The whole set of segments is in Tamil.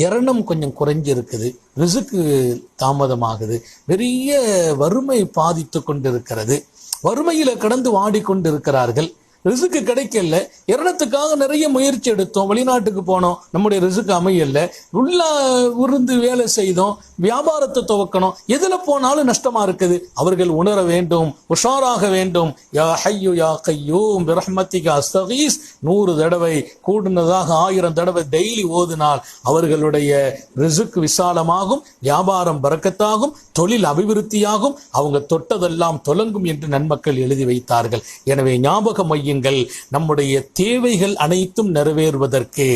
எரணம் கொஞ்சம் குறைஞ்சி இருக்குது, ரிசுக்கு தாமதமாகுது, பெரிய வறுமை பாதித்து கொண்டிருக்கிறது, வறுமையில கடந்து வாடிக்கொண்டிருக்கிறார்கள், ரிசுக்கு கிடைக்கல, இரணத்துக்காக நிறைய முயற்சி எடுத்தோம், வெளிநாட்டுக்கு போனோம், நம்முடைய ரிசுக்கு அமையல, உள்ள உருந்து வேலை செய்தோம், வியாபாரத்தை துவக்கணும், எதுல போனாலும் நஷ்டமா இருக்குது. அவர்கள் உணர வேண்டும், உஷாராக வேண்டும். யா ஹய்யு யா கய்யூம் பிரஹ்மத்திக அஸ்தகீஸ் 100 தடவை கூடுனதாக 1000 தடவை டெய்லி ஓதினால் அவர்களுடைய ரிசுக்கு விசாலமாகும், வியாபாரம் பரக்கத்தாகும், தொழில் அபிவிருத்தியாகும், அவங்க தொட்டதெல்லாம் தொலங்கும் என்று நன்மக்கள் எழுதி வைத்தார்கள். எனவே ஞாபகம் வையுங்கள், நம்முடைய தேவைகள் அனைத்தும் நிறைவேறுவதற்கு,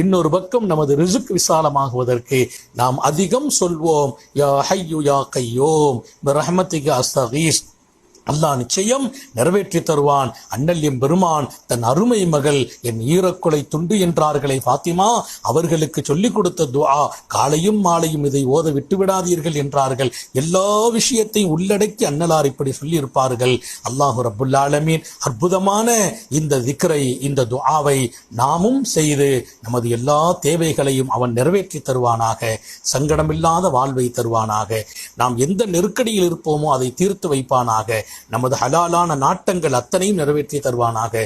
இன்னொரு பக்கம் நமது ரிசுக் விசாலமாகுவதற்கு நாம் அதிகம் சொல்வோம், யா ஹய்யு யா கய்யூம் பிரஹ்மத்திக அஸ்தகீஸ். அல்லாஹ் நிச்சயம் நிறைவேற்றி தருவான். அண்ணல் எம் பெருமான் தன் அருமை மகள் என் ஈரக்குலை துண்டு என்றார்களே ஃபாத்திமா, அவர்களுக்கு சொல்லிக் கொடுத்த துஆ, காலையும் மாலையும் இதை ஓத விட்டுவிடாதீர்கள் என்றார்கள். எல்லா விஷயத்தையும் உள்ளடக்கி அன்னலார் இப்படி சொல்லி இருப்பார்கள். அல்லாஹு ரப்புல் ஆலமீன் அற்புதமான இந்த திக்ரை, இந்த துஆவை நாமும் செய்து நமது எல்லா தேவைகளையும் அவன் நிறைவேற்றி தருவானாக, சங்கடமில்லாத வாழ்வை தருவானாக, நாம் எந்த நெருக்கடியில் இருப்போமோ அதை தீர்த்து வைப்பானாக, நமது ஹலாலான நாட்டங்கள் அத்தனையும் நிறைவேற்றி தருவானாக.